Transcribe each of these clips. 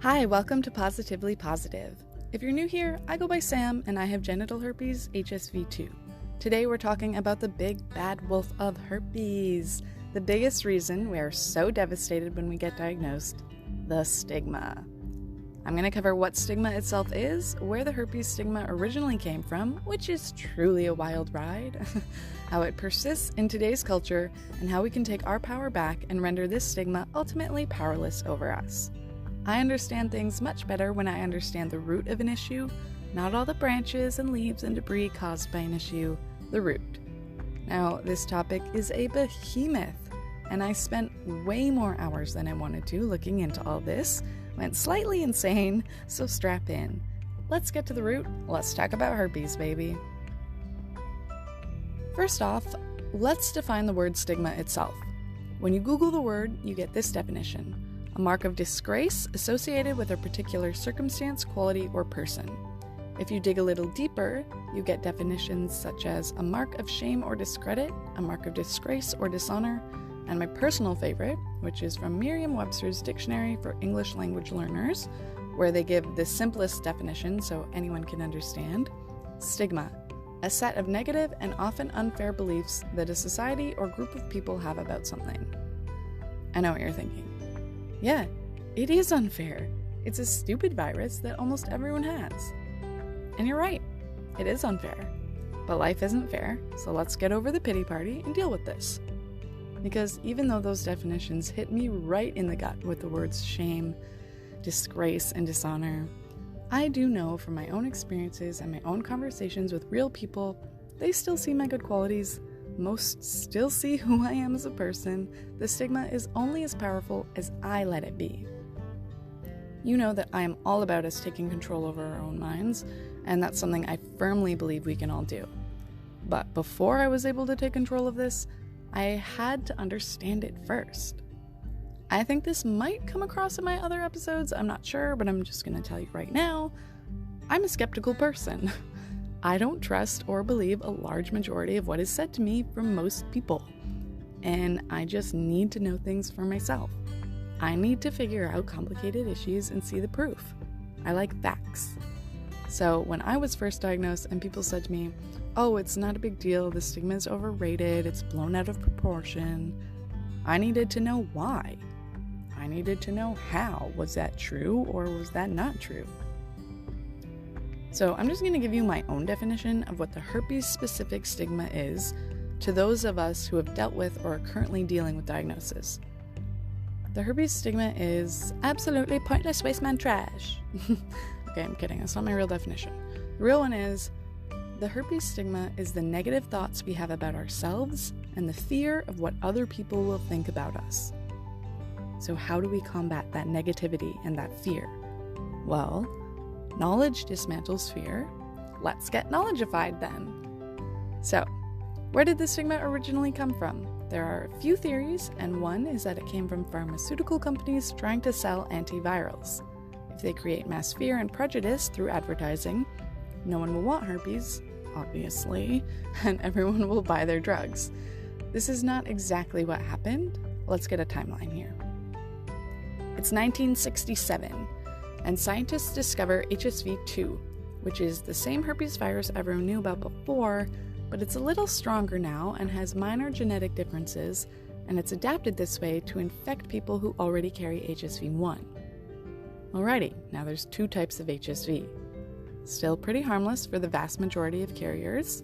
Hi, welcome to Positively Positive. If you're new here, I go by Sam and I have genital herpes HSV2. Today we're talking about the big bad wolf of herpes, the biggest reason we are so devastated when we get diagnosed, the stigma. I'm going to cover what stigma itself is, where the herpes stigma originally came from, which is truly a wild ride, how it persists in today's culture, and how we can take our power back and render this stigma ultimately powerless over us. I understand things much better when I understand the root of an issue, not all the branches and leaves and debris caused by an issue, the root. Now, this topic is a behemoth, and I spent way more hours than I wanted to looking into all this. Went slightly insane, so strap in. Let's get to the root. Let's talk about herpes, baby. First off, let's define the word stigma itself. When you Google the word, you get this definition: a mark of disgrace associated with a particular circumstance, quality, or person. If you dig a little deeper, you get definitions such as a mark of shame or discredit, a mark of disgrace or dishonor, and my personal favorite, which is from Merriam-Webster's Dictionary for English Language Learners, where they give the simplest definition so anyone can understand: stigma, a set of negative and often unfair beliefs that a society or group of people have about something. I know what you're thinking. Yeah, it is unfair. It's a stupid virus that almost everyone has. And you're right, it is unfair. But life isn't fair, so let's get over the pity party and deal with this. Because even though those definitions hit me right in the gut with the words shame, disgrace, and dishonor, I do know from my own experiences and my own conversations with real people, they still see my good qualities. Most still see who I am as a person. The stigma is only as powerful as I let it be. You know that I am all about us taking control over our own minds, and that's something I firmly believe we can all do. But before I was able to take control of this, I had to understand it first. I think this might come across in my other episodes, I'm not sure, but I'm just going to tell you right now, I'm a skeptical person. I don't trust or believe a large majority of what is said to me from most people, and I just need to know things for myself. I need to figure out complicated issues and see the proof. I like facts. So when I was first diagnosed and people said to me, "Oh, it's not a big deal, the stigma is overrated, it's blown out of proportion," I needed to know why. I needed to know how. Was that true or was that not true? So I'm just going to give you my own definition of what the herpes-specific stigma is to those of us who have dealt with or are currently dealing with diagnosis. The herpes stigma is absolutely pointless waste man trash. Okay, I'm kidding. That's not my real definition. The real one is, the herpes stigma is the negative thoughts we have about ourselves and the fear of what other people will think about us. So how do we combat that negativity and that fear? Well, knowledge dismantles fear. Let's get knowledgeified then. So, where did the stigma originally come from? There are a few theories, and one is that it came from pharmaceutical companies trying to sell antivirals. If they create mass fear and prejudice through advertising, no one will want herpes, obviously, and everyone will buy their drugs. This is not exactly what happened. Let's get a timeline here. It's 1967, and scientists discover HSV2, which is the same herpes virus everyone knew about before, but it's a little stronger now and has minor genetic differences, and it's adapted this way to infect people who already carry HSV1. Alrighty, now there's two types of HSV. Still pretty harmless for the vast majority of carriers.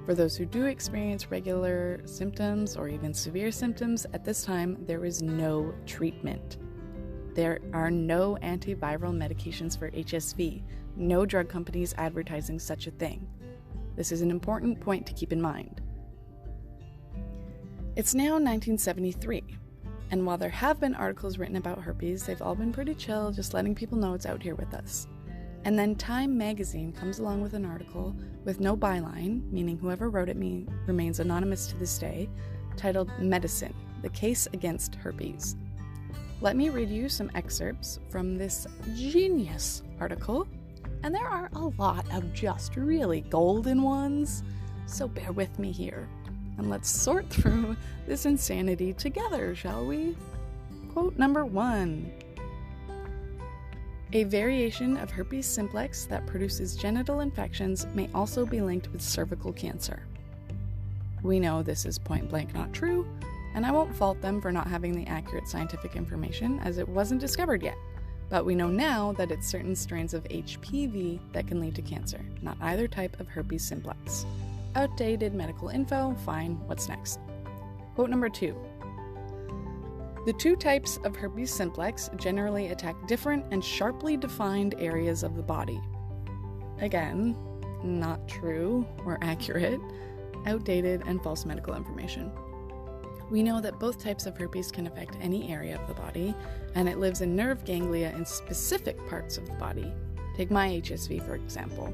For those who do experience regular symptoms or even severe symptoms, at this time there is no treatment. There are no antiviral medications for HSV, no drug companies advertising such a thing. This is an important point to keep in mind. It's now 1973, and while there have been articles written about herpes, they've all been pretty chill, just letting people know it's out here with us. And then Time magazine comes along with an article with no byline, meaning whoever wrote it remains anonymous to this day, titled Medicine, the Case Against Herpes. Let me read you some excerpts from this genius article, and there are a lot of just really golden ones, so bear with me here, and let's sort through this insanity together, shall we? Quote number 1. A variation of herpes simplex that produces genital infections may also be linked with cervical cancer. We know this is point blank not true, and I won't fault them for not having the accurate scientific information as it wasn't discovered yet. But we know now that it's certain strains of HPV that can lead to cancer, not either type of herpes simplex. Outdated medical info, fine, what's next? Quote number 2. The two types of herpes simplex generally attack different and sharply defined areas of the body. Again, not true or accurate, outdated and false medical information. We know that both types of herpes can affect any area of the body, and it lives in nerve ganglia in specific parts of the body. Take my HSV, for example.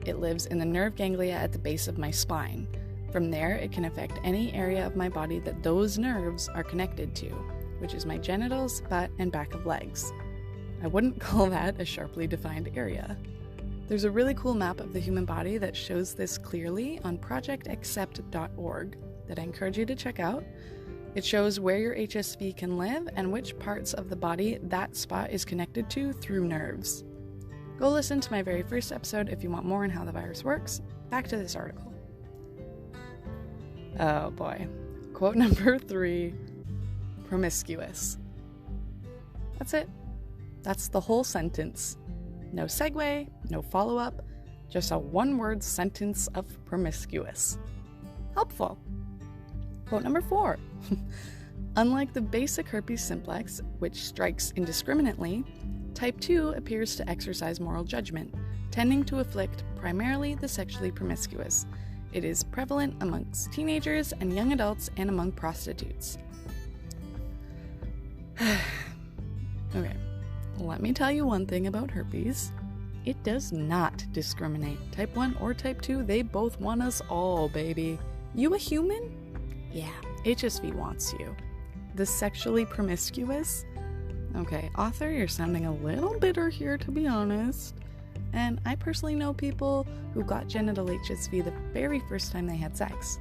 It lives in the nerve ganglia at the base of my spine. From there, it can affect any area of my body that those nerves are connected to, which is my genitals, butt, and back of legs. I wouldn't call that a sharply defined area. There's a really cool map of the human body that shows this clearly on projectaccept.org that I encourage you to check out. It shows where your HSV can live and which parts of the body that spot is connected to through nerves. Go listen to my very first episode if you want more on how the virus works. Back to this article. Oh boy. Quote number 3. Promiscuous. That's it. That's the whole sentence. No segue, no follow-up, just a one-word sentence of promiscuous. Helpful. Quote number 4. Unlike the basic herpes simplex, which strikes indiscriminately, type 2 appears to exercise moral judgment, tending to afflict primarily the sexually promiscuous. It is prevalent amongst teenagers and young adults and among prostitutes. Okay, let me tell you one thing about herpes. It does not discriminate. Type 1 or type 2, they both want us all, baby. You a human? Yeah, HSV wants you. The sexually promiscuous? Okay, author, you're sounding a little bitter here, to be honest. And I personally know people who got genital HSV the very first time they had sex.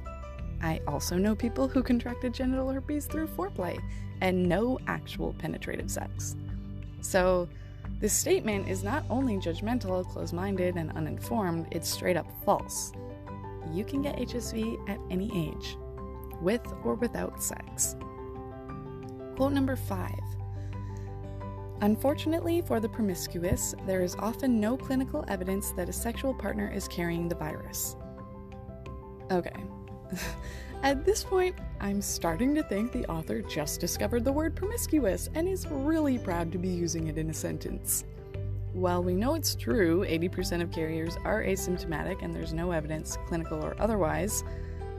I also know people who contracted genital herpes through foreplay and no actual penetrative sex. So this statement is not only judgmental, closed-minded, and uninformed, it's straight up false. You can get HSV at any age, with or without sex. Quote number 5. Unfortunately for the promiscuous, there is often no clinical evidence that a sexual partner is carrying the virus. Okay. At this point, I'm starting to think the author just discovered the word promiscuous and is really proud to be using it in a sentence. While we know it's true, 80% of carriers are asymptomatic and there's no evidence, clinical or otherwise,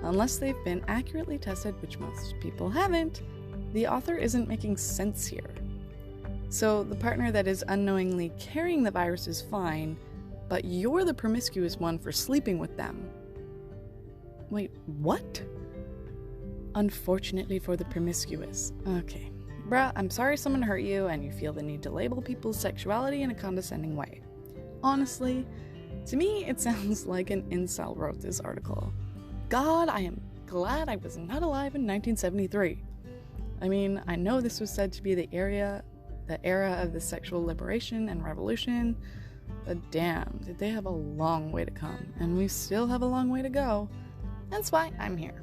unless they've been accurately tested, which most people haven't, the author isn't making sense here. So the partner that is unknowingly carrying the virus is fine, but you're the promiscuous one for sleeping with them. Wait, what? Unfortunately for the promiscuous. Okay. Bruh, I'm sorry someone hurt you and you feel the need to label people's sexuality in a condescending way. Honestly, to me, it sounds like an incel wrote this article. God, I am glad I was not alive in 1973. I mean, I know this was said to be the era of the sexual liberation and revolution, but damn, did they have a long way to come, and we still have a long way to go. That's why I'm here.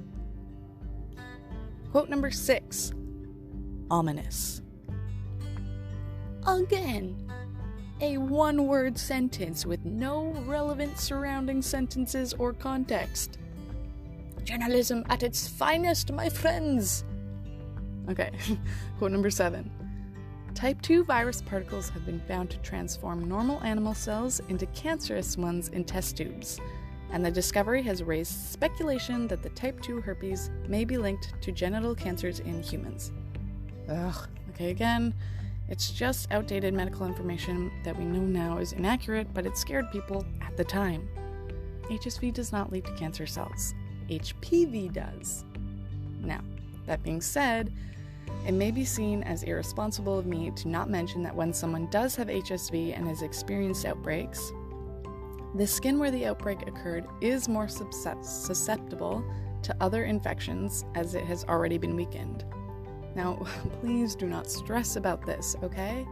Quote number 6. Ominous. Again, a one-word sentence with no relevant surrounding sentences or context. Journalism at its finest, my friends. Okay, quote number 7. Type 2 virus particles have been found to transform normal animal cells into cancerous ones in test tubes, and the discovery has raised speculation that the type 2 herpes may be linked to genital cancers in humans. Ugh, okay, again, it's just outdated medical information that we know now is inaccurate, but it scared people at the time. HSV does not lead to cancer cells. HPV does. Now, that being said, it may be seen as irresponsible of me to not mention that when someone does have HSV and has experienced outbreaks, the skin where the outbreak occurred is more susceptible to other infections as it has already been weakened. Now, please do not stress about this, okay?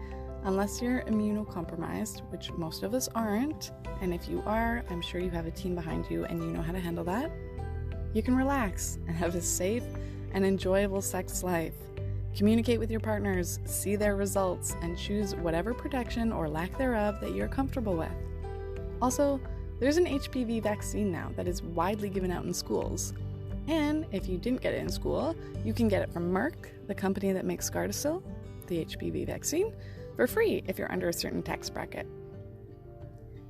Unless you're immunocompromised, which most of us aren't, and if you are, I'm sure you have a team behind you and you know how to handle that, you can relax and have a safe and enjoyable sex life. Communicate with your partners, see their results, and choose whatever protection or lack thereof that you're comfortable with. Also, there's an HPV vaccine now that is widely given out in schools. And if you didn't get it in school, you can get it from Merck, the company that makes Gardasil, the HPV vaccine, for free if you're under a certain tax bracket.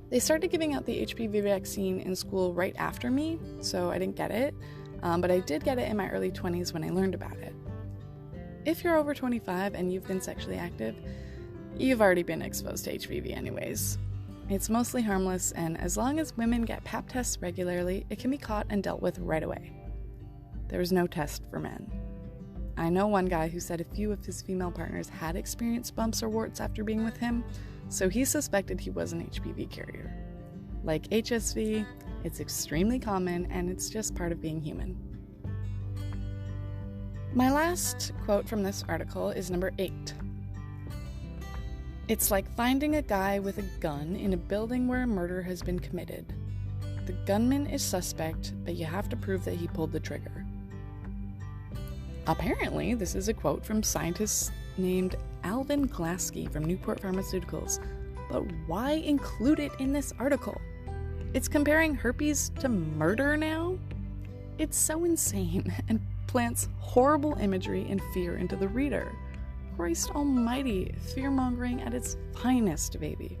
They started giving out the HPV vaccine in school right after me, so I didn't get it, but I did get it in my early 20s when I learned about it. If you're over 25 and you've been sexually active, you've already been exposed to HPV anyways. It's mostly harmless, and as long as women get Pap tests regularly, it can be caught and dealt with right away. There's no test for men. I know one guy who said a few of his female partners had experienced bumps or warts after being with him, so he suspected he was an HPV carrier. Like HSV, it's extremely common and it's just part of being human. My last quote from this article is number 8. It's like finding a guy with a gun in a building where a murder has been committed. The gunman is suspect, but you have to prove that he pulled the trigger. Apparently, this is a quote from scientists named Alvin Glasky from Newport Pharmaceuticals, but why include it in this article? It's comparing herpes to murder now? It's so insane and plants horrible imagery and fear into the reader. Christ almighty, fear-mongering at its finest, baby.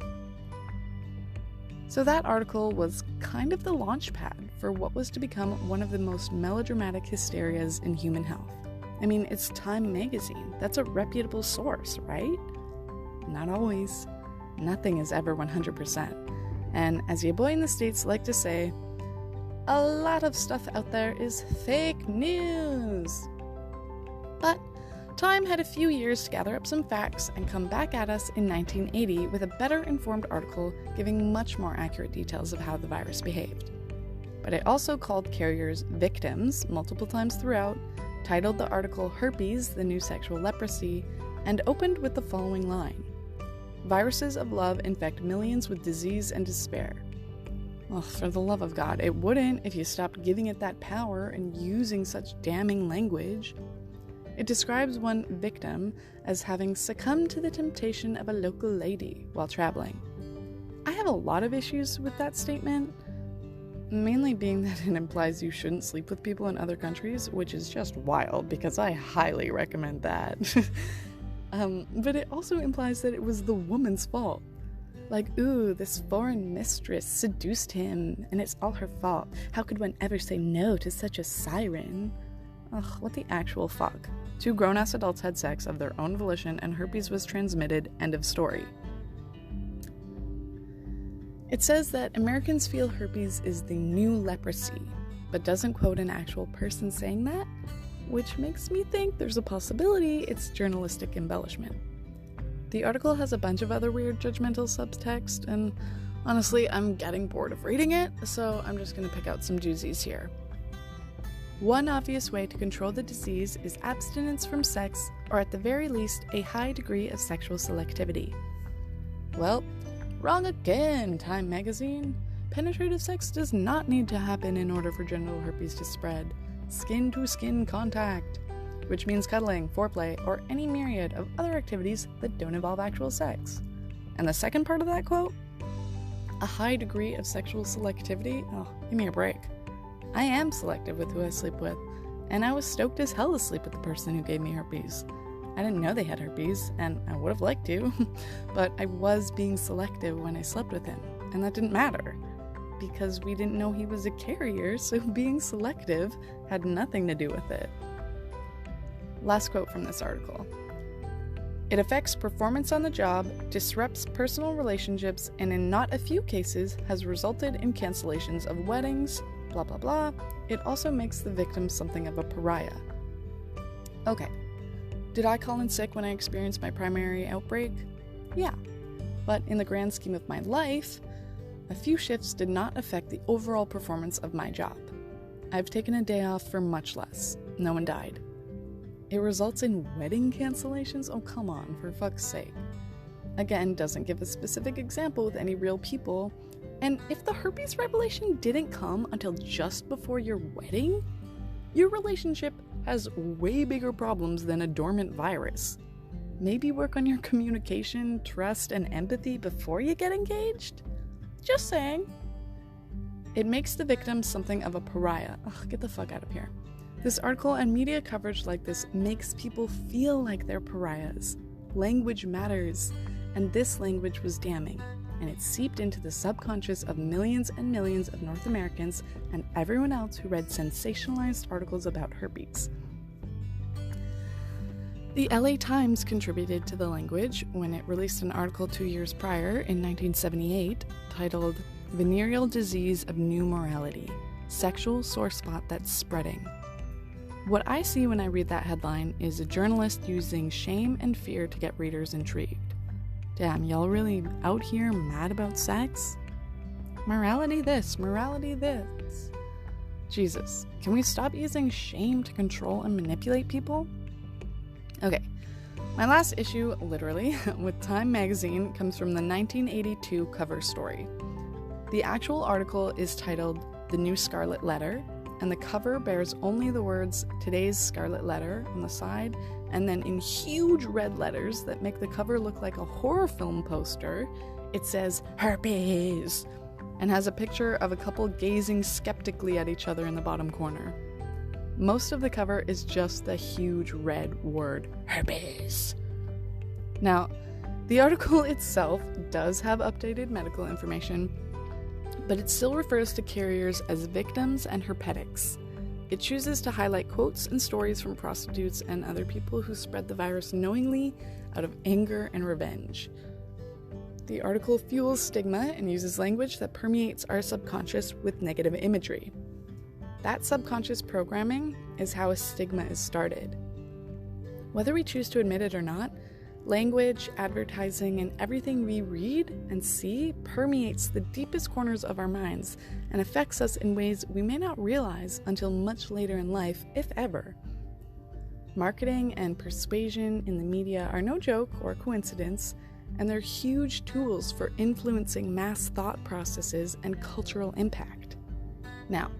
So that article was kind of the launch pad for what was to become one of the most melodramatic hysterias in human health. I mean, it's Time magazine. That's a reputable source, right? Not always. Nothing is ever 100%. And as your boy in the States like to say, a lot of stuff out there is fake news. But Time had a few years to gather up some facts and come back at us in 1980 with a better informed article giving much more accurate details of how the virus behaved. But it also called carriers victims multiple times throughout, titled the article Herpes, the New Sexual Leprosy, and opened with the following line: "Viruses of love infect millions with disease and despair." Well, for the love of God, it wouldn't if you stopped giving it that power and using such damning language. It describes one victim as having succumbed to the temptation of a local lady while traveling. I have a lot of issues with that statement, mainly being that it implies you shouldn't sleep with people in other countries, which is just wild because I highly recommend that. But it also implies that it was the woman's fault. Like, ooh, this foreign mistress seduced him, and it's all her fault. How could one ever say no to such a siren? Ugh, what the actual fuck? 2 grown-ass adults had sex of their own volition, and herpes was transmitted, end of story. It says that Americans feel herpes is the new leprosy, but doesn't quote an actual person saying that, which makes me think there's a possibility it's journalistic embellishment. The article has a bunch of other weird judgmental subtext, and honestly, I'm getting bored of reading it, so I'm just going to pick out some doozies here. One obvious way to control the disease is abstinence from sex, or at the very least, a high degree of sexual selectivity. Well, wrong again, Time magazine. Penetrative sex does not need to happen in order for genital herpes to spread. Skin-to-skin contact, which means cuddling, foreplay, or any myriad of other activities that don't involve actual sex. And the second part of that quote? A high degree of sexual selectivity? Oh, give me a break. I am selective with who I sleep with, and I was stoked as hell to sleep with the person who gave me herpes. I didn't know they had herpes, and I would have liked to, but I was being selective when I slept with him, and that didn't matter, because we didn't know he was a carrier, so being selective had nothing to do with it. Last quote from this article. It affects performance on the job, disrupts personal relationships, and in not a few cases has resulted in cancellations of weddings, blah blah blah. It also makes the victim something of a pariah. Okay, did I call in sick when I experienced my primary outbreak? Yeah, but in the grand scheme of my life, a few shifts did not affect the overall performance of my job. I've taken a day off for much less. No one died. It results in wedding cancellations? Oh, come on, for fuck's sake. Again, doesn't give a specific example with any real people. And if the herpes revelation didn't come until just before your wedding, your relationship has way bigger problems than a dormant virus. Maybe work on your communication, trust, and empathy before you get engaged? Just saying. It makes the victim something of a pariah. Ugh, get the fuck out of here. This article and media coverage like this makes people feel like they're pariahs. Language matters, and this language was damning, and it seeped into the subconscious of millions and millions of North Americans and everyone else who read sensationalized articles about herpes. The LA Times contributed to the language when it released an article 2 years prior, in 1978, titled Venereal Disease of New Morality, Sexual Sore Spot That's Spreading. What I see when I read that headline is a journalist using shame and fear to get readers intrigued. Damn, y'all really out here mad about sex? Morality this, morality this. Jesus, can we stop using shame to control and manipulate people? Okay, my last issue, literally, with Time magazine comes from the 1982 cover story. The actual article is titled The New Scarlet Letter, and the cover bears only the words Today's Scarlet Letter on the side, and then in huge red letters that make the cover look like a horror film poster, it says herpes, and has a picture of a couple gazing skeptically at each other in the bottom corner. Most of the cover is just the huge red word herpes. Now, the article itself does have updated medical information, but it still refers to carriers as victims and herpetics. It chooses to highlight quotes and stories from prostitutes and other people who spread the virus knowingly out of anger and revenge. The article fuels stigma and uses language that permeates our subconscious with negative imagery. That subconscious programming is how a stigma is started. Whether we choose to admit it or not, language, advertising, and everything we read and see permeates the deepest corners of our minds and affects us in ways we may not realize until much later in life, if ever. Marketing and persuasion in the media are no joke or coincidence, and they're huge tools for influencing mass thought processes and cultural impact. Now,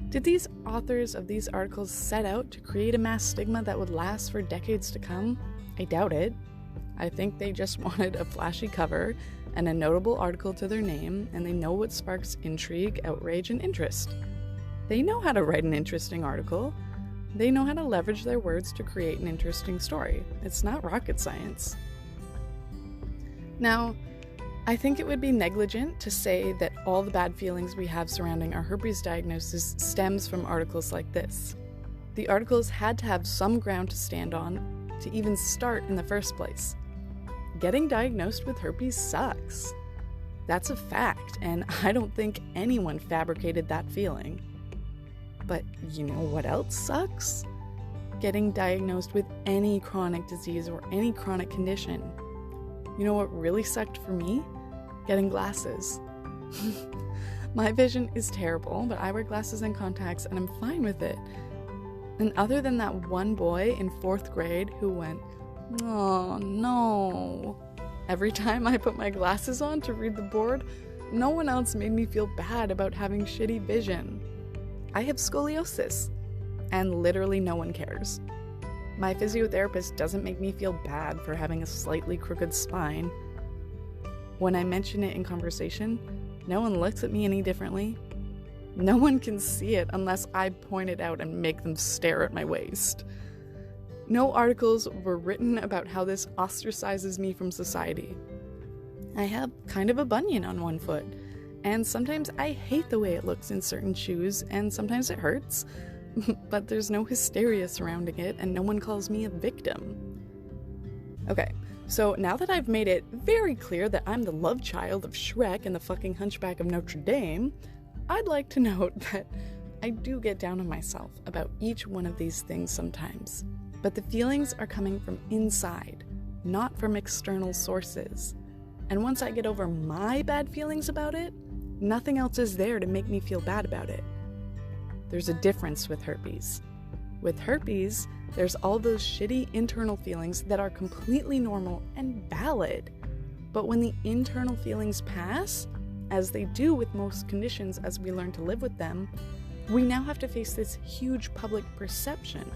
did these authors of these articles set out to create a mass stigma that would last for decades to come? I doubt it. I think they just wanted a flashy cover and a notable article to their name, and they know what sparks intrigue, outrage, and interest. They know how to write an interesting article. They know how to leverage their words to create an interesting story. It's not rocket science. Now, I think it would be negligent to say that all the bad feelings we have surrounding our herpes diagnosis stems from articles like this. The articles had to have some ground to stand on to even start in the first place. Getting diagnosed with herpes sucks. That's a fact, and I don't think anyone fabricated that feeling. But you know what else sucks? Getting diagnosed with any chronic disease or any chronic condition. You know what really sucked for me? Getting glasses. My vision is terrible, but I wear glasses and contacts and I'm fine with it. And other than that one boy in 4th grade who went, "Oh no," every time I put my glasses on to read the board, no one else made me feel bad about having shitty vision. I have scoliosis, and literally no one cares. My physiotherapist doesn't make me feel bad for having a slightly crooked spine. When I mention it in conversation, no one looks at me any differently. No one can see it unless I point it out and make them stare at my waist. No articles were written about how this ostracizes me from society. I have kind of a bunion on one foot, and sometimes I hate the way it looks in certain shoes, and sometimes it hurts, but there's no hysteria surrounding it, and no one calls me a victim. Okay, so now that I've made it very clear that I'm the love child of Shrek and the fucking Hunchback of Notre Dame, I'd like to note that I do get down on myself about each one of these things sometimes, but the feelings are coming from inside, not from external sources. And once I get over my bad feelings about it, nothing else is there to make me feel bad about it. There's a difference with herpes. With herpes, there's all those shitty internal feelings that are completely normal and valid. But when the internal feelings pass, as they do with most conditions as we learn to live with them, we now have to face this huge public perception.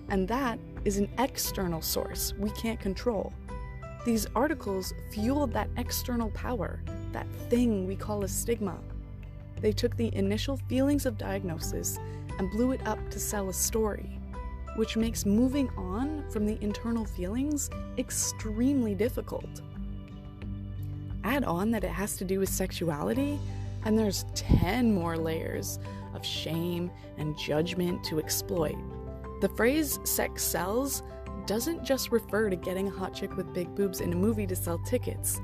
And that is an external source we can't control. These articles fueled that external power, that thing we call a stigma. They took the initial feelings of diagnosis and blew it up to sell a story, which makes moving on from the internal feelings extremely difficult. Add on that it has to do with sexuality, and there's 10 more layers of shame and judgment to exploit. The phrase sex sells doesn't just refer to getting a hot chick with big boobs in a movie to sell tickets.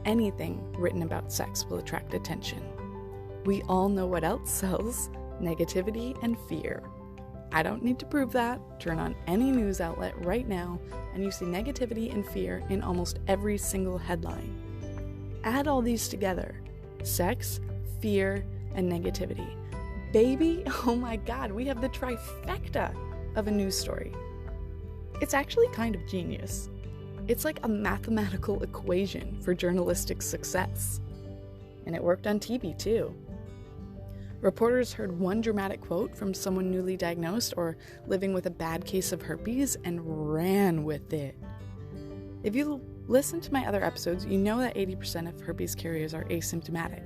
Anything written about sex will attract attention. We all know what else sells: negativity and fear. I don't need to prove that. Turn on any news outlet right now and you see negativity and fear in almost every single headline. Add all these together: sex, fear, and negativity. Baby, oh my god, we have the trifecta of a news story. It's actually kind of genius. It's like a mathematical equation for journalistic success. And it worked on TV too. Reporters heard one dramatic quote from someone newly diagnosed or living with a bad case of herpes and ran with it. If you listen to my other episodes, you know that 80% of herpes carriers are asymptomatic.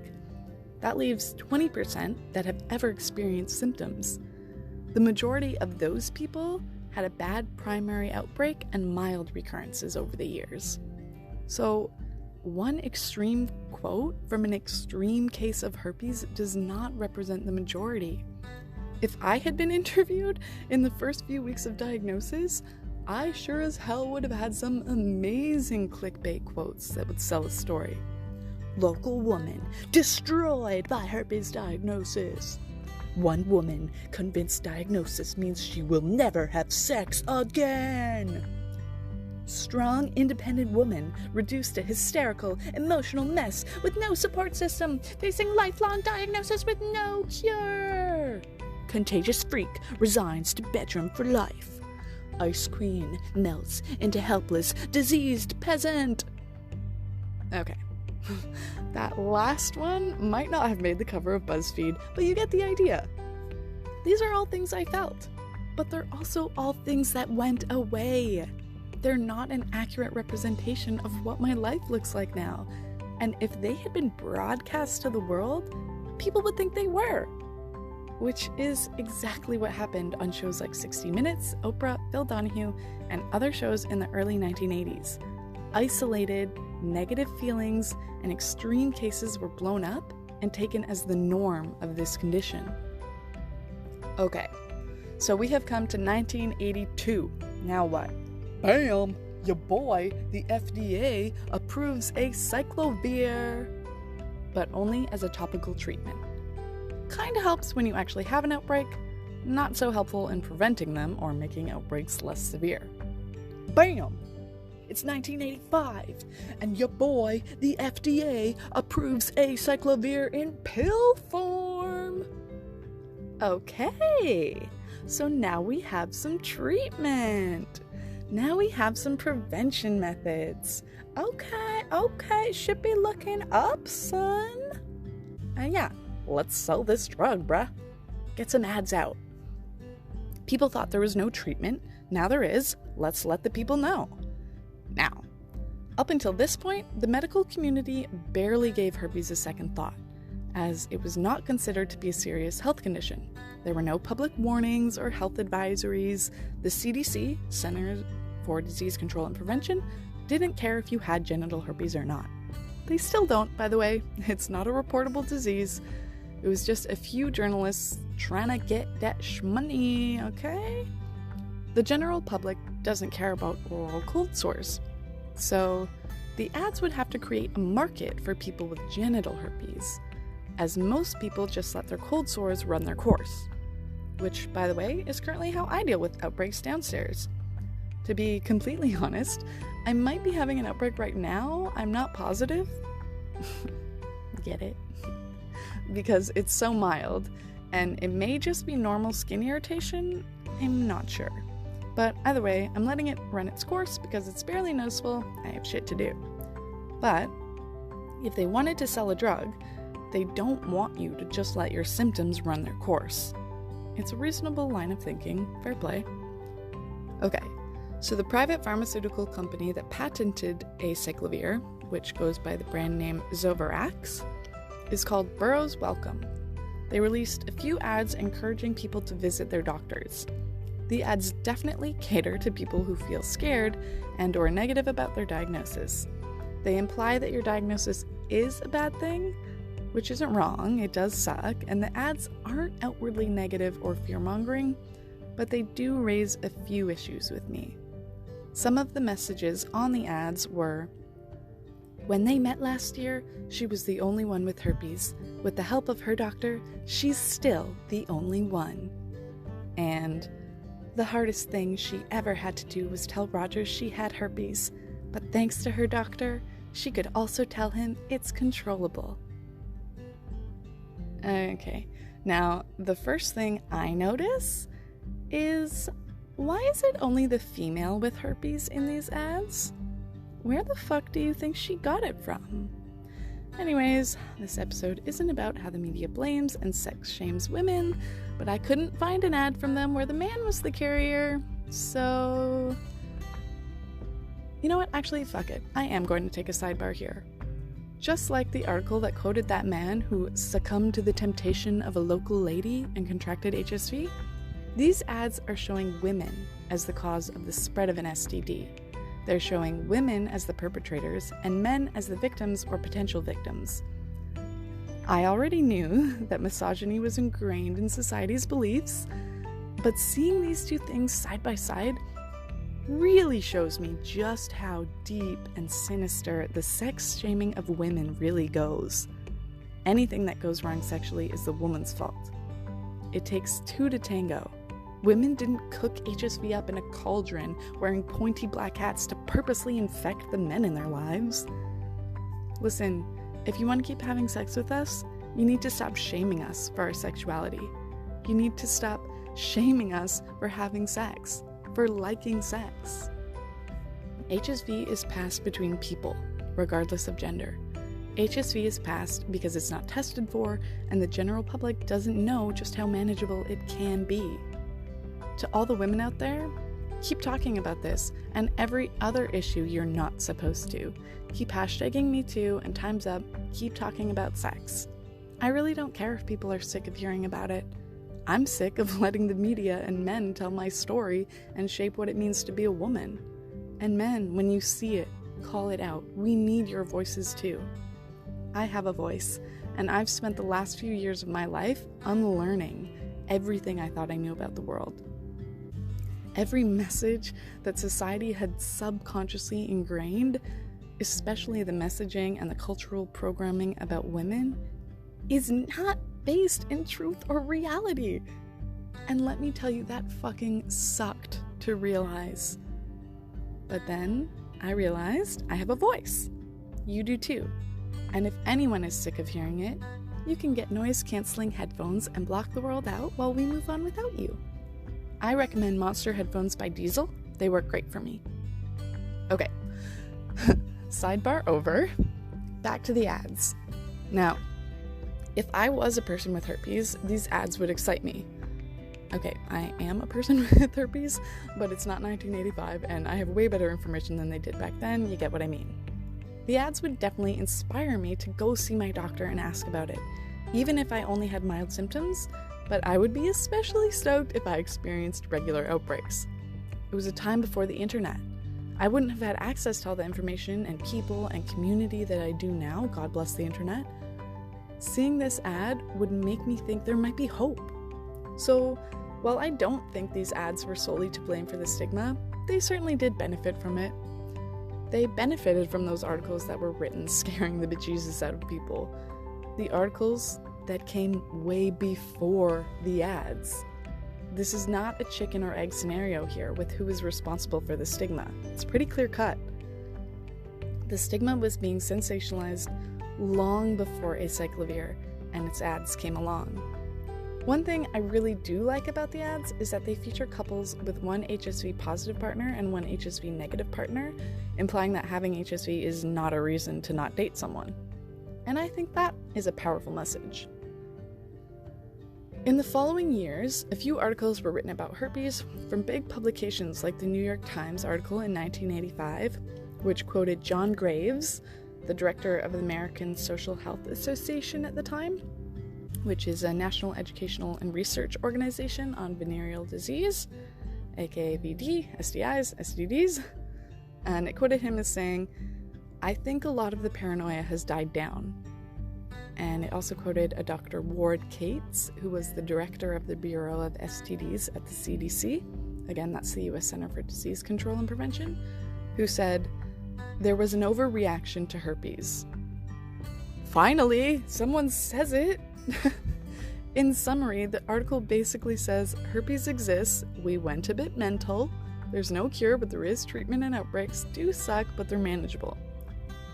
That leaves 20% that have ever experienced symptoms. The majority of those people had a bad primary outbreak and mild recurrences over the years. So, one extreme quote from an extreme case of herpes does not represent the majority. If I had been interviewed in the first few weeks of diagnosis, I sure as hell would have had some amazing clickbait quotes that would sell a story. Local woman destroyed by herpes diagnosis. One woman convinced diagnosis means she will never have sex again. Strong, independent woman reduced to hysterical, emotional mess with no support system, facing lifelong diagnosis with no cure. Contagious freak resigns to bedroom for life. Ice queen melts into helpless, diseased peasant. Okay. That last one might not have made the cover of BuzzFeed, but you get the idea. These are all things I felt, but they're also all things that went away. They're not an accurate representation of what my life looks like now. And if they had been broadcast to the world, people would think they were. Which is exactly what happened on shows like 60 Minutes, Oprah, Phil Donahue, and other shows in the early 1980s. Isolated, negative feelings and extreme cases were blown up and taken as the norm of this condition. Okay, so we have come to 1982. Now what? Bam! Your boy, the FDA, approves Acyclovir, but only as a topical treatment. Kinda helps when you actually have an outbreak, not so helpful in preventing them or making outbreaks less severe. Bam! It's 1985, and your boy, the FDA, approves Acyclovir in pill form. Okay, so now we have some treatment. Now we have some prevention methods. Okay, should be looking up, son. Yeah, let's sell this drug, bruh. Get some ads out. People thought there was no treatment. Now there is. Let's let the people know. Now, up until this point, the medical community barely gave herpes a second thought, as it was not considered to be a serious health condition. There were no public warnings or health advisories. The CDC, Centers for Disease Control and Prevention, didn't care if you had genital herpes or not. They still don't, by the way. It's not a reportable disease. It was just a few journalists trying to get that shmoney, okay? The general public doesn't care about oral cold sores. So the ads would have to create a market for people with genital herpes, as most people just let their cold sores run their course. Which, by the way, is currently how I deal with outbreaks downstairs. To be completely honest, I might be having an outbreak right now. I'm not positive. Get it? Because it's so mild, and it may just be normal skin irritation. I'm not sure. But either way, I'm letting it run its course because it's barely noticeable. I have shit to do. But if they wanted to sell a drug, they don't want you to just let your symptoms run their course. It's a reasonable line of thinking, fair play. Okay, so the private pharmaceutical company that patented Acyclovir, which goes by the brand name Zovirax, is called Burroughs Wellcome. They released a few ads encouraging people to visit their doctors. The ads definitely cater to people who feel scared and or negative about their diagnosis. They imply that your diagnosis is a bad thing, which isn't wrong, it does suck, and the ads aren't outwardly negative or fear-mongering, but they do raise a few issues with me. Some of the messages on the ads were, "When they met last year, she was the only one with herpes. With the help of her doctor, she's still the only one." And, "The hardest thing she ever had to do was tell Roger she had herpes, but thanks to her doctor, she could also tell him it's controllable." Okay, now the first thing I notice is, why is it only the female with herpes in these ads? Where the fuck do you think she got it from? Anyways, this episode isn't about how the media blames and sex shames women, but I couldn't find an ad from them where the man was the carrier, so... You know what? Actually, fuck it. I am going to take a sidebar here. Just like the article that quoted that man who succumbed to the temptation of a local lady and contracted HSV, these ads are showing women as the cause of the spread of an STD. They're showing women as the perpetrators and men as the victims or potential victims. I already knew that misogyny was ingrained in society's beliefs, but seeing these two things side by side really shows me just how deep and sinister the sex shaming of women really goes. Anything that goes wrong sexually is the woman's fault. It takes two to tango. Women didn't cook HSV up in a cauldron wearing pointy black hats to purposely infect the men in their lives. Listen, if you want to keep having sex with us, you need to stop shaming us for our sexuality. You need to stop shaming us for having sex, for liking sex. HSV is passed between people, regardless of gender. HSV is passed because it's not tested for, and the general public doesn't know just how manageable it can be. To all the women out there, keep talking about this and every other issue you're not supposed to. Keep hashtagging Me Too and Time's Up. Keep talking about sex. I really don't care if people are sick of hearing about it. I'm sick of letting the media and men tell my story and shape what it means to be a woman. And men, when you see it, call it out. We need your voices too. I have a voice, and I've spent the last few years of my life unlearning everything I thought I knew about the world. Every message that society had subconsciously ingrained, especially the messaging and the cultural programming about women, is not based in truth or reality. And let me tell you, that fucking sucked to realize. But then I realized I have a voice. You do too. And if anyone is sick of hearing it, you can get noise-canceling headphones and block the world out while we move on without you. I recommend Monster headphones by Diesel. They work great for me. Okay, sidebar over. Back to the ads. Now, if I was a person with herpes, these ads would excite me. Okay, I am a person with herpes, but it's not 1985, and I have way better information than they did back then. You get what I mean. The ads would definitely inspire me to go see my doctor and ask about it, even if I only had mild symptoms, but I would be especially stoked if I experienced regular outbreaks. It was a time before the internet. I wouldn't have had access to all the information and people and community that I do now, God bless the internet. Seeing this ad would make me think there might be hope. So, while I don't think these ads were solely to blame for the stigma, they certainly did benefit from it. They benefited from those articles that were written scaring the bejesus out of people. The articles that came way before the ads. This is not a chicken or egg scenario here with who is responsible for the stigma. It's pretty clear cut. The stigma was being sensationalized long before Acyclovir and its ads came along. One thing I really do like about the ads is that they feature couples with one HSV positive partner and one HSV negative partner, implying that having HSV is not a reason to not date someone. And I think that is a powerful message. In the following years, a few articles were written about herpes from big publications like the New York Times article in 1985, which quoted John Graves, the director of the American Social Health Association at the time, which is a national educational and research organization on venereal disease, aka VD, STIs, STDs, and it quoted him as saying, "I think a lot of the paranoia has died down." And it also quoted a Dr. Ward Cates, who was the director of the Bureau of STDs at the CDC, again, that's the US Center for Disease Control and Prevention, who said, "There was an overreaction to herpes." Finally, someone says it! In summary, the article basically says, herpes exists, we went a bit mental, there's no cure, but there is treatment, and outbreaks do suck, but they're manageable.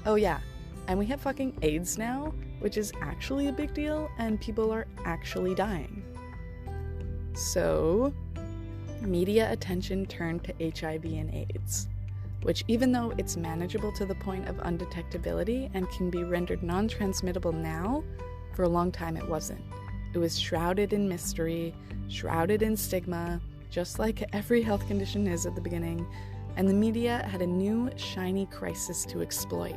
Oh yeah, and we have fucking AIDS now, which is actually a big deal, and people are actually dying. So, media attention turned to HIV and AIDS, which even though it's manageable to the point of undetectability and can be rendered non-transmittable now, for a long time it wasn't. It was shrouded in mystery, shrouded in stigma, just like every health condition is at the beginning, and the media had a new, shiny crisis to exploit.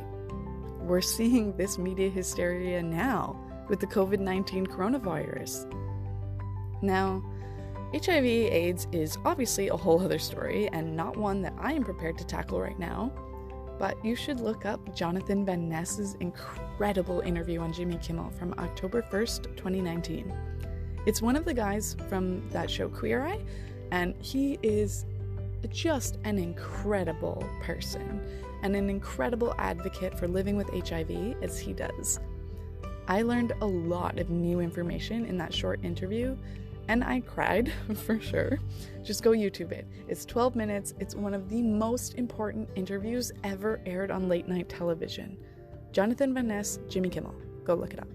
We're seeing this media hysteria now with the COVID-19 coronavirus. Now, HIV/AIDS is obviously a whole other story and not one that I am prepared to tackle right now, but you should look up Jonathan Van Ness's incredible interview on Jimmy Kimmel from October 1st, 2019. It's one of the guys from that show Queer Eye, and he is just an incredible person and an incredible advocate for living with HIV as he does. I learned a lot of new information in that short interview, and I cried, for sure. Just go YouTube it. It's 12 minutes. It's one of the most important interviews ever aired on late night television. Jonathan Van Ness, Jimmy Kimmel. Go look it up.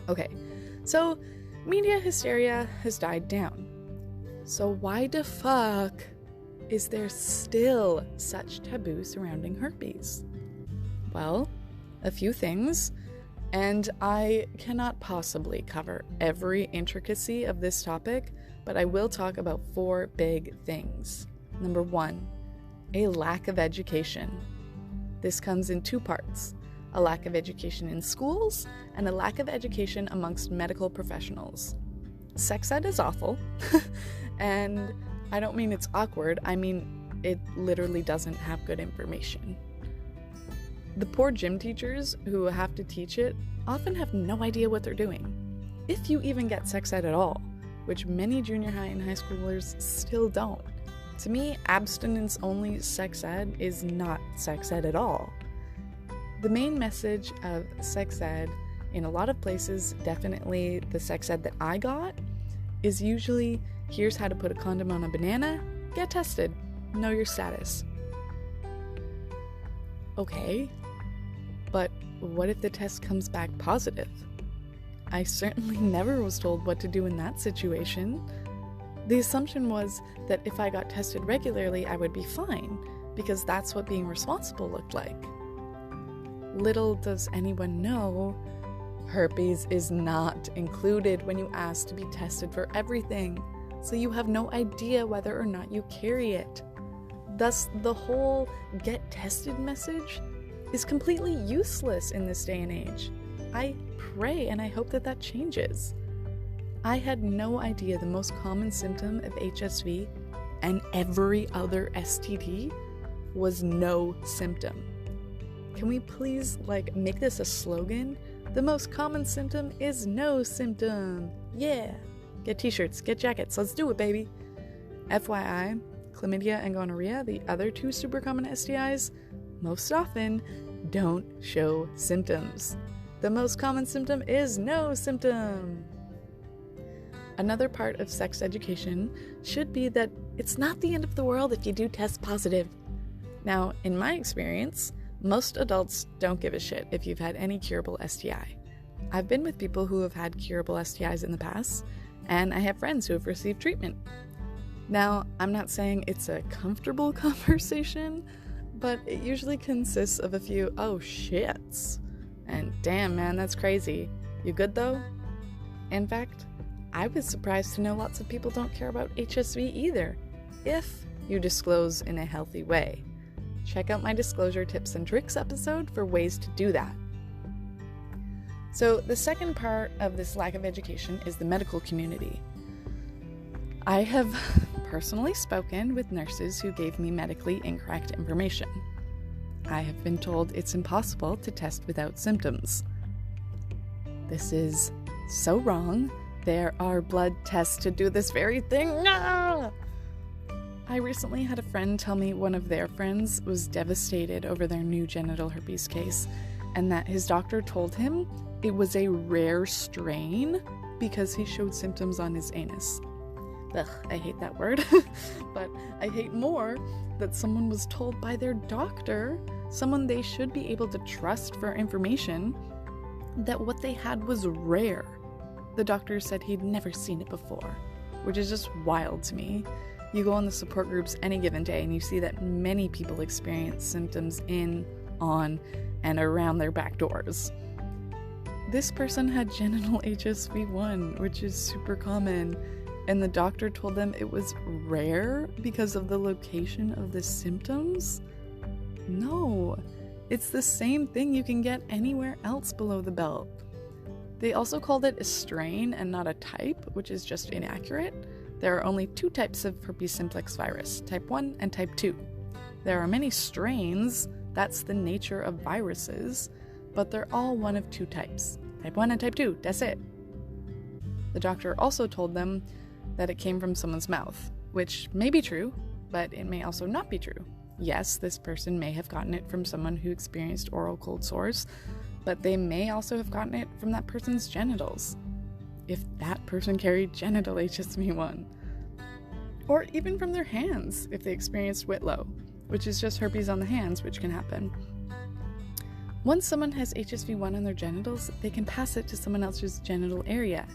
Okay, so media hysteria has died down. So why the fuck is there still such taboo surrounding herpes? Well, a few things. And I cannot possibly cover every intricacy of this topic, but I will talk about 4 big things. Number 1, a lack of education. This comes in 2 parts: a lack of education in schools and a lack of education amongst medical professionals. Sex ed is awful, and I don't mean it's awkward, I mean it literally doesn't have good information. The poor gym teachers who have to teach it often have no idea what they're doing, if you even get sex ed at all, which many junior high and high schoolers still don't. To me, abstinence-only sex ed is not sex ed at all. The main message of sex ed in a lot of places, definitely the sex ed that I got, is usually, here's how to put a condom on a banana, get tested, know your status. Okay, but what if the test comes back positive? I certainly never was told what to do in that situation. The assumption was that if I got tested regularly, I would be fine, because that's what being responsible looked like. Little does anyone know, herpes is not included when you ask to be tested for everything, so you have no idea whether or not you carry it. Thus, the whole get tested message is completely useless in this day and age. I pray and I hope that that changes. I had no idea the most common symptom of HSV and every other STD was no symptom. Can we please, make this a slogan? The most common symptom is no symptom. Yeah. Get t-shirts, get jackets, let's do it, baby. FYI, chlamydia and gonorrhea, the other 2 super common STIs, most often don't show symptoms. The most common symptom is no symptom. Another part of sex education should be that it's not the end of the world if you do test positive. Now, in my experience, most adults don't give a shit if you've had any curable STI. I've been with people who have had curable STIs in the past, and I have friends who have received treatment. Now, I'm not saying it's a comfortable conversation, but it usually consists of a few "oh shits" and "damn man, that's crazy. You good though?" In fact, I was surprised to know lots of people don't care about HSV either, if you disclose in a healthy way. Check out my disclosure tips and tricks episode for ways to do that. So the second part of this lack of education is the medical community. I have personally spoken with nurses who gave me medically incorrect information. I have been told it's impossible to test without symptoms. This is so wrong. There are blood tests to do this very thing. No! I recently had a friend tell me one of their friends was devastated over their new genital herpes case, and that his doctor told him it was a rare strain because he showed symptoms on his anus. Ugh, I hate that word. But I hate more that someone was told by their doctor, someone they should be able to trust for information, that what they had was rare. The doctor said he'd never seen it before, which is just wild to me. You go on the support groups any given day and you see that many people experience symptoms in, on, and around their back doors. This person had genital HSV-1, which is super common, and the doctor told them it was rare because of the location of the symptoms? No, it's the same thing you can get anywhere else below the belt. They also called it a strain and not a type, which is just inaccurate. There are only two types of herpes simplex virus, type 1 and type 2. There are many strains, that's the nature of viruses, but they're all one of two types, type 1 and type 2, that's it. The doctor also told them that it came from someone's mouth, which may be true, but it may also not be true. Yes, this person may have gotten it from someone who experienced oral cold sores, but they may also have gotten it from that person's genitals, if that person carried genital HSV-1. Or even from their hands, if they experienced whitlow, which is just herpes on the hands, which can happen. Once someone has HSV-1 on their genitals, they can pass it to someone else's genital area.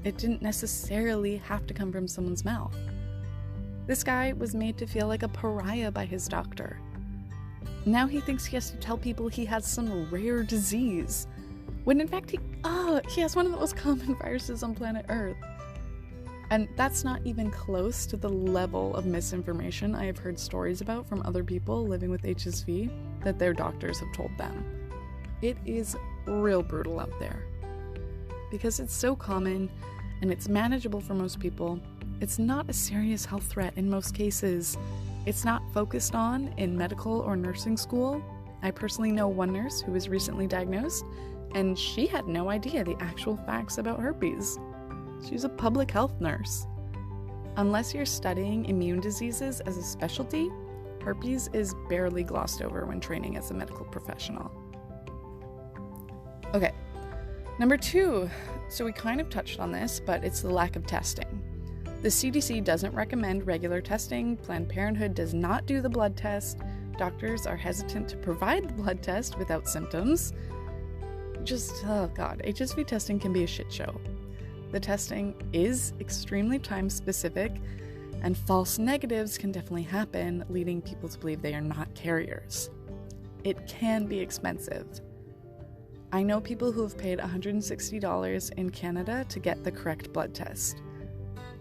It didn't necessarily have to come from someone's mouth. This guy was made to feel like a pariah by his doctor. Now he thinks he has to tell people he has some rare disease, when in fact he has one of the most common viruses on planet Earth. And that's not even close to the level of misinformation I have heard stories about from other people living with HSV that their doctors have told them. It is real brutal out there. Because it's so common and it's manageable for most people, it's not a serious health threat in most cases. It's not focused on in medical or nursing school. I personally know one nurse who was recently diagnosed, and she had no idea the actual facts about herpes. She's a public health nurse. Unless you're studying immune diseases as a specialty, herpes is barely glossed over when training as a medical professional. Okay, number 2. So we kind of touched on this, but it's the lack of testing. The CDC doesn't recommend regular testing. Planned Parenthood does not do the blood test. Doctors are hesitant to provide the blood test without symptoms. Oh god, HSV testing can be a shit show. The testing is extremely time-specific, and false negatives can definitely happen, leading people to believe they are not carriers. It can be expensive. I know people who have paid $160 in Canada to get the correct blood test.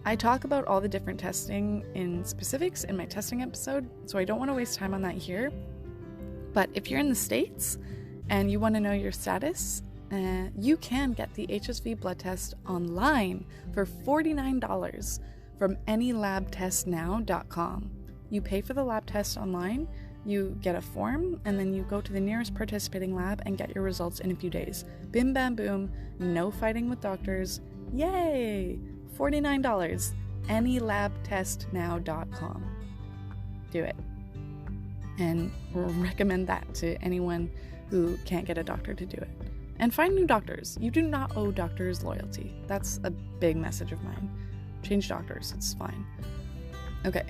I talk about all the different testing in specifics in my testing episode, so I don't want to waste time on that here. But if you're in the States and you want to know your status, you can get the HSV blood test online for $49 from anylabtestnow.com. You pay for the lab test online, you get a form, and then you go to the nearest participating lab and get your results in a few days. Bim bam boom, no fighting with doctors. Yay! $49, anylabtestnow.com. Do it. And recommend that to anyone who can't get a doctor to do it. And find new doctors. You do not owe doctors loyalty. That's a big message of mine. Change doctors, it's fine. Okay,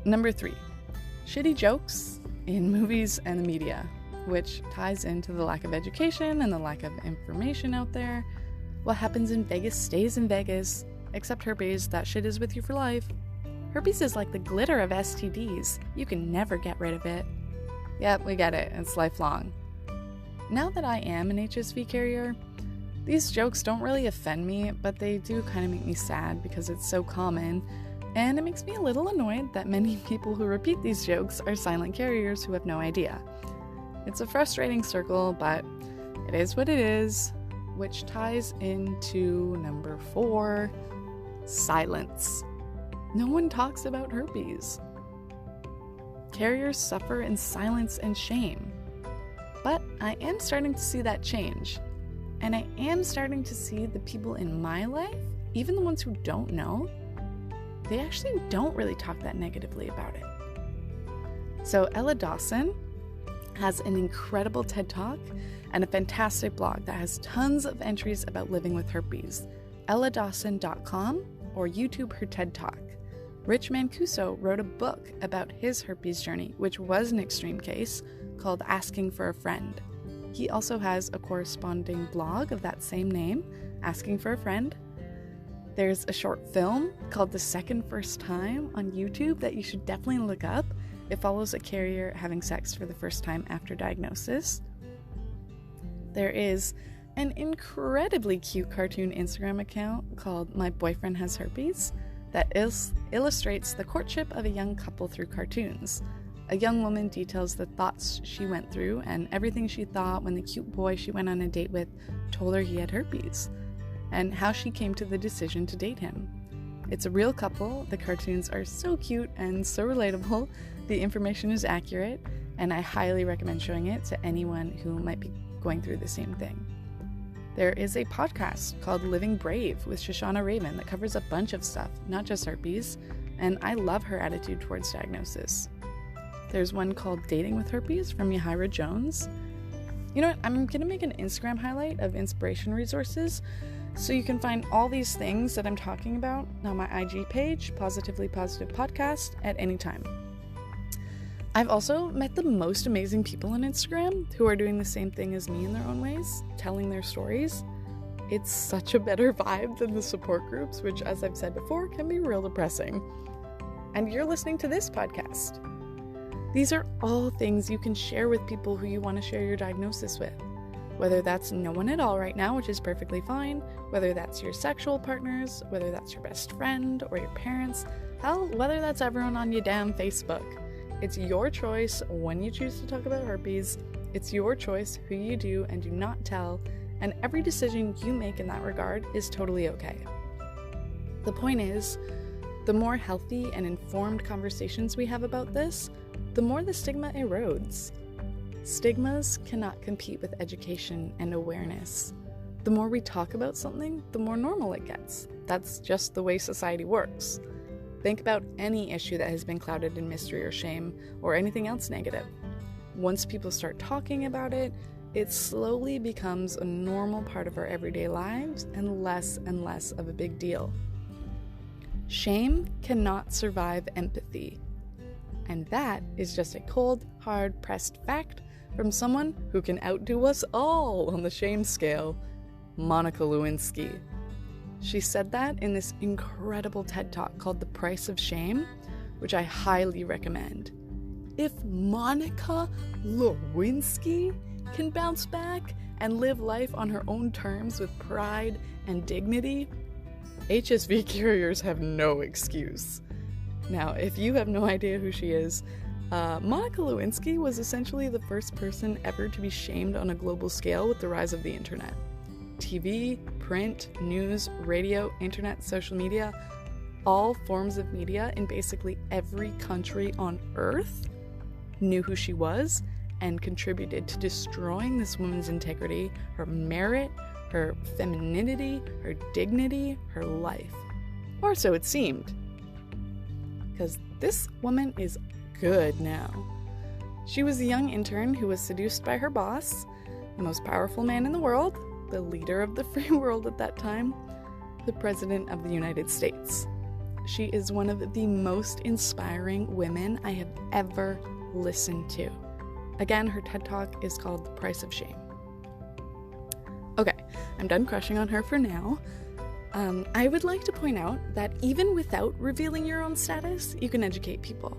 number 3. Shitty jokes in movies and the media. which ties into the lack of education and the lack of information out there. What happens in Vegas stays in Vegas, except herpes, that shit is with you for life. Herpes is like the glitter of STDs. You can never get rid of it. Yep, we get it. It's lifelong. Now that I am an HSV carrier, these jokes don't really offend me, but they do kind of make me sad because it's so common, and it makes me a little annoyed that many people who repeat these jokes are silent carriers who have no idea. It's a frustrating circle, but it is what it is, which ties into number 4, silence. No one talks about herpes. Carriers suffer in silence and shame. But I am starting to see that change. And I am starting to see the people in my life, even the ones who don't know, they actually don't really talk that negatively about it. So Ella Dawson has an incredible TED Talk and a fantastic blog that has tons of entries about living with herpes. elladawson.com or YouTube her TED Talk. Rich Mancuso wrote a book about his herpes journey, which was an extreme case, called Asking for a Friend. He also has a corresponding blog of that same name, Asking for a Friend. There's a short film called The Second First Time on YouTube that you should definitely look up. It follows a carrier having sex for the first time after diagnosis. There is an incredibly cute cartoon Instagram account called My Boyfriend Has Herpes that illustrates the courtship of a young couple through cartoons. A young woman details the thoughts she went through and everything she thought when the cute boy she went on a date with told her he had herpes, and how she came to the decision to date him. It's a real couple, the cartoons are so cute and so relatable, the information is accurate, and I highly recommend showing it to anyone who might be going through the same thing. There is a podcast called Living Brave with Shoshana Raven that covers a bunch of stuff, not just herpes, and I love her attitude towards diagnosis. There's one called Dating with Herpes from Yahaira Jones. You know what, I'm going to make an Instagram highlight of inspiration resources so you can find all these things that I'm talking about on my IG page, Positively Positive Podcast, at any time. I've also met the most amazing people on Instagram who are doing the same thing as me in their own ways, telling their stories. It's such a better vibe than the support groups, which, as I've said before, can be real depressing. And you're listening to this podcast. These are all things you can share with people who you want to share your diagnosis with. Whether that's no one at all right now, which is perfectly fine, whether that's your sexual partners, whether that's your best friend or your parents, hell, whether that's everyone on your damn Facebook. It's your choice when you choose to talk about herpes. It's your choice who you do and do not tell, and every decision you make in that regard is totally okay. The point is, the more healthy and informed conversations we have about this, the more the stigma erodes. Stigmas cannot compete with education and awareness. The more we talk about something, the more normal it gets. That's just the way society works. Think about any issue that has been clouded in mystery or shame, or anything else negative. Once people start talking about it, it slowly becomes a normal part of our everyday lives and less of a big deal. Shame cannot survive empathy. And that is just a cold, hard-pressed fact from someone who can outdo us all on the shame scale, Monica Lewinsky. She said that in this incredible TED Talk called The Price of Shame, which I highly recommend. If Monica Lewinsky can bounce back and live life on her own terms with pride and dignity, HSV carriers have no excuse. Now, if you have no idea who she is, Monica Lewinsky was essentially the first person ever to be shamed on a global scale with the rise of the internet. TV, print, news, radio, internet, social media, all forms of media in basically every country on Earth knew who she was and contributed to destroying this woman's integrity, her merit, her femininity, her dignity, her life. Or so it seemed. Because this woman is good now. She was a young intern who was seduced by her boss, the most powerful man in the world, the leader of the free world at that time, the President of the United States. She is one of the most inspiring women I have ever listened to. Again, her TED Talk is called The Price of Shame. Okay, I'm done crushing on her for now. I would like to point out that even without revealing your own status, you can educate people.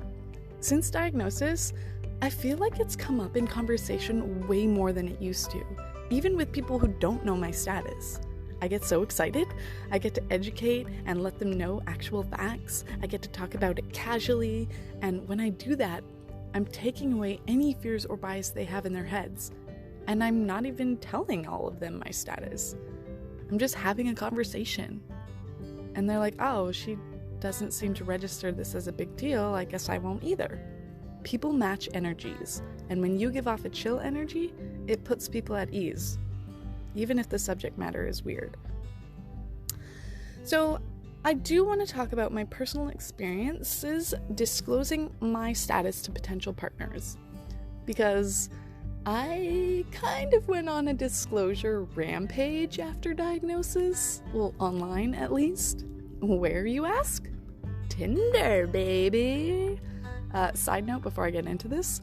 Since diagnosis, I feel like it's come up in conversation way more than it used to, even with people who don't know my status. I get so excited. I get to educate and let them know actual facts. I get to talk about it casually, and when I do that, I'm taking away any fears or bias they have in their heads. And I'm not even telling all of them my status. I'm just having a conversation. And they're like, oh, she doesn't seem to register this as a big deal. I guess I won't either. People match energies. And when you give off a chill energy, it puts people at ease, even if the subject matter is weird. So I do want to talk about my personal experiences disclosing my status to potential partners, because I kind of went on a disclosure rampage after diagnosis. Well, online at least. Where, you ask? Tinder, baby! Side note before I get into this,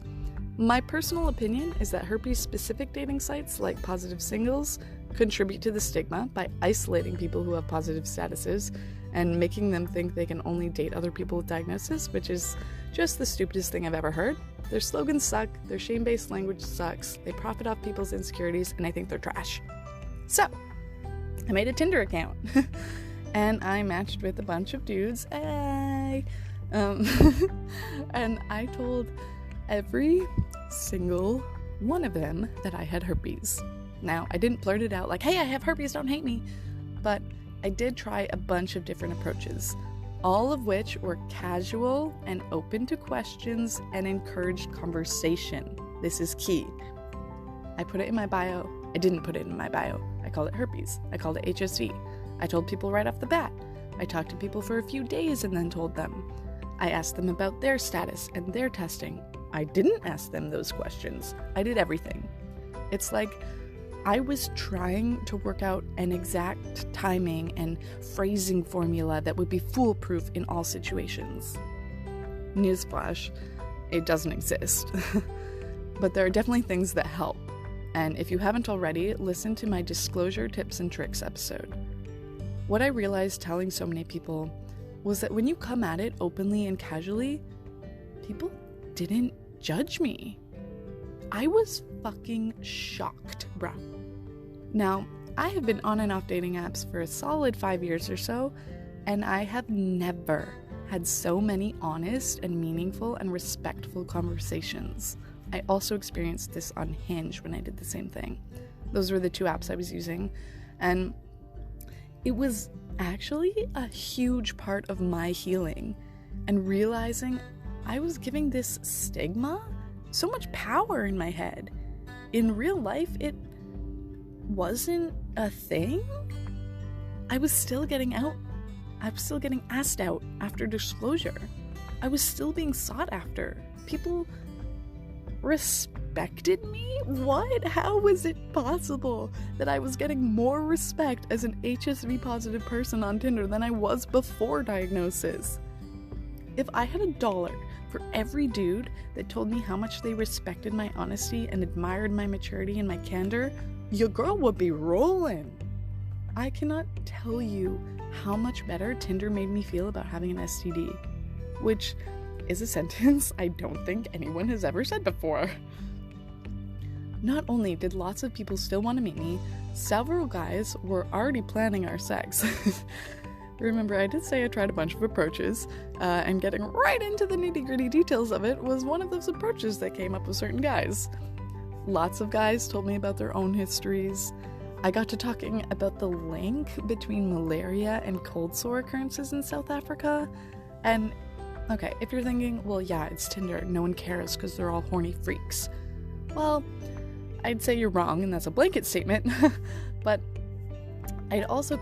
my personal opinion is that herpes-specific dating sites like Positive Singles contribute to the stigma by isolating people who have positive statuses and making them think they can only date other people with diagnosis, which is just the stupidest thing I've ever heard. Their slogans suck, their shame-based language sucks, they profit off people's insecurities, and I think they're trash. So, I made a Tinder account, and I matched with a bunch of dudes, and I told every single one of them that I had herpes. Now, I didn't blurt it out like, hey, I have herpes, don't hate me, but I did try a bunch of different approaches, all of which were casual and open to questions and encouraged conversation. This is key. I put it in my bio. I didn't put it in my bio. I called it herpes. I called it HSV. I told people right off the bat. I talked to people for a few days and then told them. I asked them about their status and their testing. I didn't ask them those questions. I did everything. It's like I was trying to work out an exact timing and phrasing formula that would be foolproof in all situations. Newsflash, it doesn't exist. But there are definitely things that help. And if you haven't already, listen to my disclosure tips and tricks episode. What I realized telling so many people was that when you come at it openly and casually, people didn't judge me. I was fucking shocked, bruh. Now, I have been on and off dating apps for a solid 5 years or so, and I have never had so many honest and meaningful and respectful conversations. I also experienced this on Hinge when I did the same thing. Those were the two apps I was using, and it was actually a huge part of my healing and realizing I was giving this stigma so much power in my head. In real life, it wasn't a thing. I was still getting out. I was still getting asked out after disclosure. I was still being sought after. People respected me? What? How was it possible that I was getting more respect as an HSV positive person on Tinder than I was before diagnosis? If I had $1 for every dude that told me how much they respected my honesty and admired my maturity and my candor, your girl would be rolling. I cannot tell you how much better Tinder made me feel about having an STD, which is a sentence I don't think anyone has ever said before. Not only did lots of people still want to meet me, several guys were already planning our sex. Remember, I did say I tried a bunch of approaches, and getting right into the nitty-gritty details of it was one of those approaches that came up with certain guys. Lots of guys told me about their own histories. I got to talking about the link between malaria and cold sore occurrences in South Africa, and okay, if you're thinking, well, yeah, it's Tinder, no one cares because they're all horny freaks. Well, I'd say you're wrong, and that's a blanket statement, but I'd also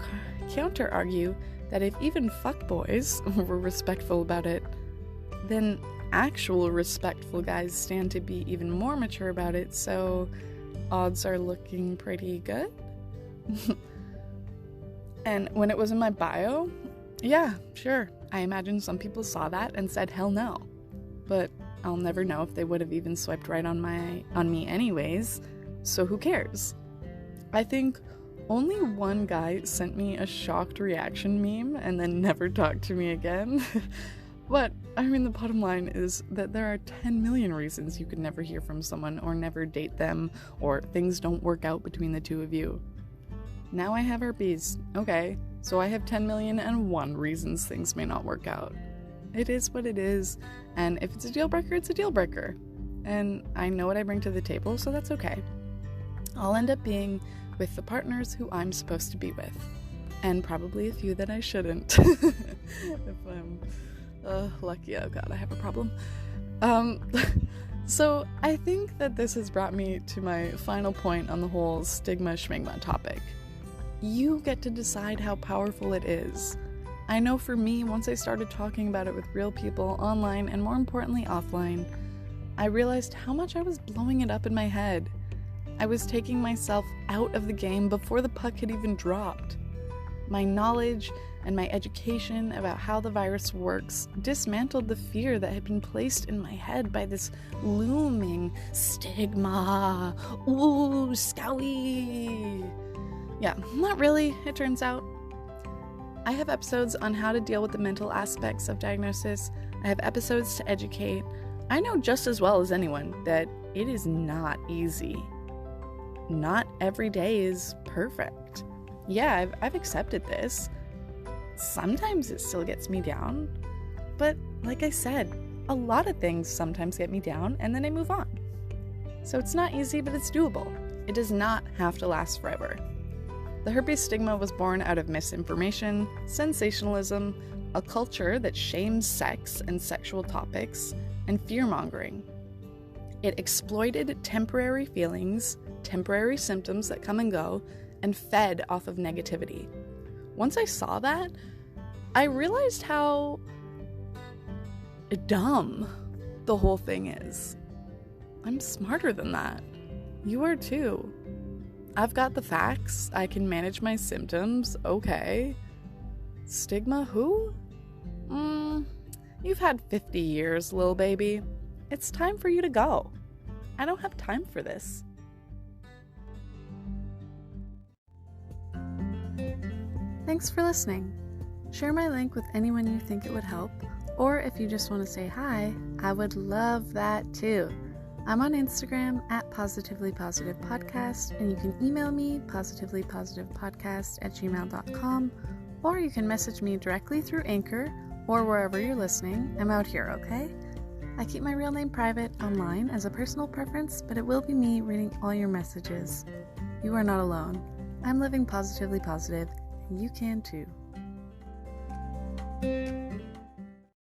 counter-argue that if even fuckboys were respectful about it, then actual respectful guys stand to be even more mature about it, so odds are looking pretty good. And when it was in my bio, yeah, sure, I imagine some people saw that and said hell no. But I'll never know if they would have even swiped right on me anyways, so who cares? I think only one guy sent me a shocked reaction meme and then never talked to me again. But, I mean, the bottom line is that there are 10 million reasons you could never hear from someone or never date them, or things don't work out between the two of you. Now I have herpes. Okay, so I have 10,000,001 reasons things may not work out. It is what it is, and if it's a deal breaker, it's a deal breaker. And I know what I bring to the table, so that's okay. I'll end up being with the partners who I'm supposed to be with, and probably a few that I shouldn't. If I'm lucky, oh god, I have a problem. So I think that this has brought me to my final point on the whole stigma schmigma topic. You get to decide how powerful it is. I know for me, once I started talking about it with real people online and more importantly offline, I realized how much I was blowing it up in my head. I was taking myself out of the game before the puck had even dropped. My knowledge and my education about how the virus works dismantled the fear that had been placed in my head by this looming stigma. Ooh, scowy. Yeah, not really, it turns out. I have episodes on how to deal with the mental aspects of diagnosis. I have episodes to educate. I know just as well as anyone that it is not easy. Not every day is perfect. Yeah, I've accepted this. Sometimes it still gets me down. But like I said, a lot of things sometimes get me down and then I move on. So it's not easy, but it's doable. It does not have to last forever. The herpes stigma was born out of misinformation, sensationalism, a culture that shames sex and sexual topics, and fear-mongering. It exploited temporary feelings, temporary symptoms that come and go, and fed off of negativity. Once I saw that, I realized how dumb the whole thing is. I'm smarter than that. You are too. I've got the facts. I can manage my symptoms. Okay. Stigma who? You've had 50 years, lil baby. It's time for you to go. I don't have time for this. Thanks for listening. Share my link with anyone you think it would help, or if you just want to say hi, I would love that too. I'm on Instagram at positivelypositivepodcast, and you can email me positivelypositivepodcast@gmail.com, or you can message me directly through Anchor or wherever you're listening. I'm out here, okay? I keep my real name private online as a personal preference, but it will be me reading all your messages. You are not alone. I'm living positively positive, and you can too.